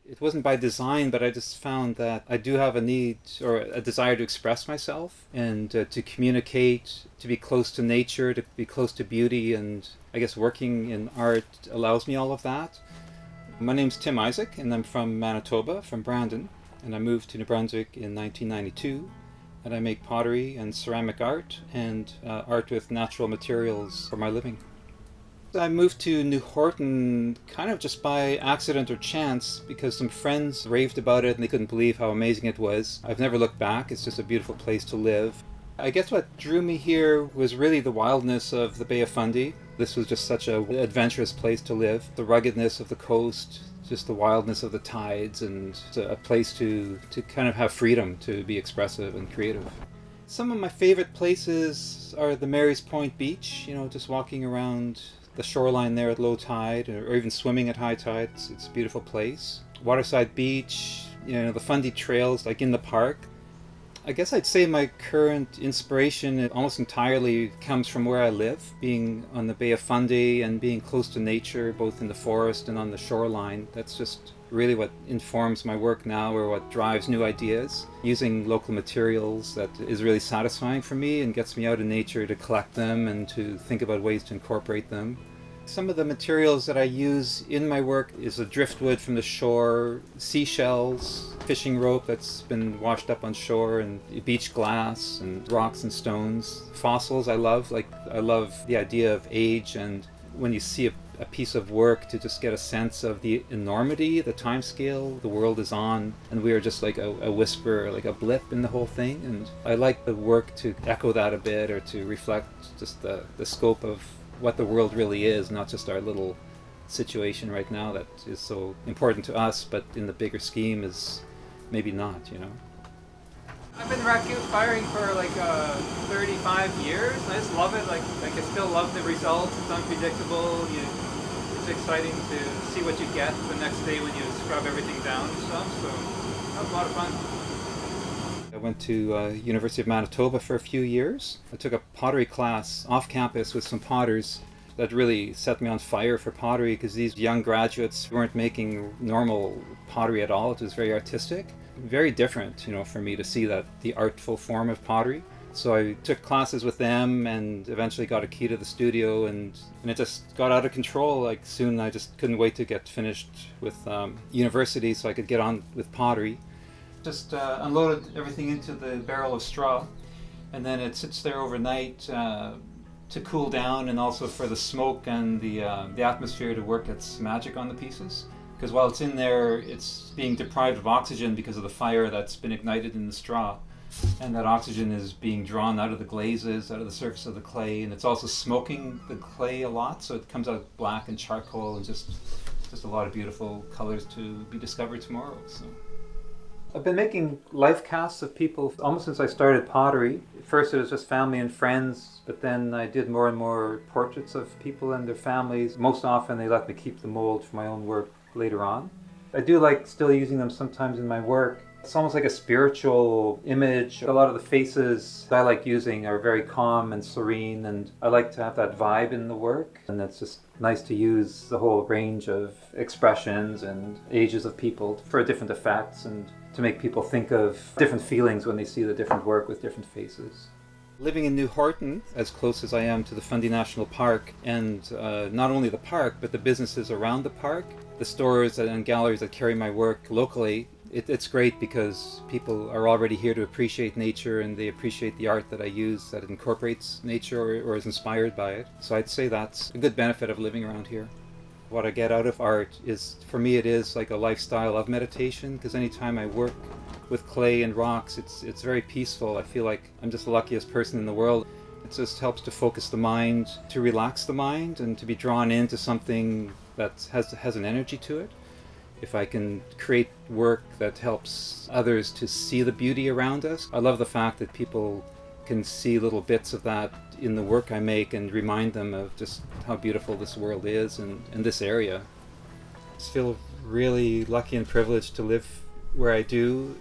It wasn't by design, but I just found that I do have a need or a desire to express myself and to communicate, to be close to nature, to be close to beauty. And I guess working in art allows me all of that. My name's Tim Issac, and I'm from Manitoba, from Brandon. And I moved to New Brunswick in 1992. And I make pottery and ceramic art and art with natural materials for my living. I moved to New Horton kind of just by accident or chance because some friends raved about it and they couldn't believe how amazing it was. I've never looked back. It's just a beautiful place to live. I guess what drew me here was really the wildness of the Bay of Fundy. This was just such an adventurous place to live. The ruggedness of the coast, just the wildness of the tides, and a place to kind of have freedom to be expressive and creative. Some of my favorite places are the Mary's Point Beach, just walking around the shoreline there at low tide, or even swimming at high tide. It's a beautiful place. Waterside Beach, the Fundy trails, like in the park. I guess I'd say my current inspiration almost entirely comes from where I live, being on the Bay of Fundy and being close to nature, both in the forest and on the shoreline. That's just really what informs my work now, or what drives new ideas. Using local materials, that is really satisfying for me and gets me out in nature to collect them and to think about ways to incorporate them. Some of the materials that I use in my work is a driftwood from the shore, seashells, fishing rope that's been washed up on shore, and beach glass and rocks and stones. Fossils I love the idea of age, and when you see a piece of work, to just get a sense of the enormity, the time scale the world is on, and we are just like a whisper, like a blip in the whole thing. And I like the work to echo that a bit, or to reflect just the scope of what the world really is, not just our little situation right now that is so important to us, but in the bigger scheme is maybe not. I've been raccoon firing for 35 years, and I just love it. I still love the results. It's unpredictable. It's exciting to see what you get the next day when you scrub everything down and stuff. So that was a lot of fun. I went to University of Manitoba for a few years. I took a pottery class off campus with some potters. That really set me on fire for pottery, because these young graduates weren't making normal pottery at all. It was very artistic, very different, for me to see that the artful form of pottery. So I took classes with them and eventually got a key to the studio, and it just got out of control. Like soon I just couldn't wait to get finished with university so I could get on with pottery. Just unloaded everything into the barrel of straw, and then it sits there overnight to cool down, and also for the smoke and the atmosphere to work its magic on the pieces. Because while it's in there, it's being deprived of oxygen because of the fire that's been ignited in the straw. And that oxygen is being drawn out of the glazes, out of the surface of the clay, and it's also smoking the clay a lot, so it comes out black and charcoal, and just a lot of beautiful colors to be discovered tomorrow. So I've been making life casts of people almost since I started pottery. First it was just family and friends, but then I did more and more portraits of people and their families. Most often they let me keep the mold for my own work later on. I do like still using them sometimes in my work. It's almost like a spiritual image. A lot of the faces I like using are very calm and serene, and I like to have that vibe in the work. And it's just nice to use the whole range of expressions and ages of people for different effects, and to make people think of different feelings when they see the different work with different faces. Living in New Horton, as close as I am to the Fundy National Park, and not only the park, but the businesses around the park, the stores and galleries that carry my work locally, it's great because people are already here to appreciate nature, and they appreciate the art that I use that incorporates nature or is inspired by it. So I'd say that's a good benefit of living around here. What I get out of art is, for me, it is like a lifestyle of meditation, because anytime I work with clay and rocks, it's very peaceful. I feel like I'm just the luckiest person in the world. It just helps to focus the mind, to relax the mind, and to be drawn into something that has an energy to it. If I can create work that helps others to see the beauty around us, I love the fact that people can see little bits of that in the work I make and remind them of just how beautiful this world is and this area. I just feel really lucky and privileged to live where I do.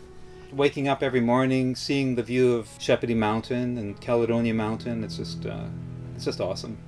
Waking up every morning, seeing the view of Shepherdie Mountain and Caledonia Mountain, it's just awesome.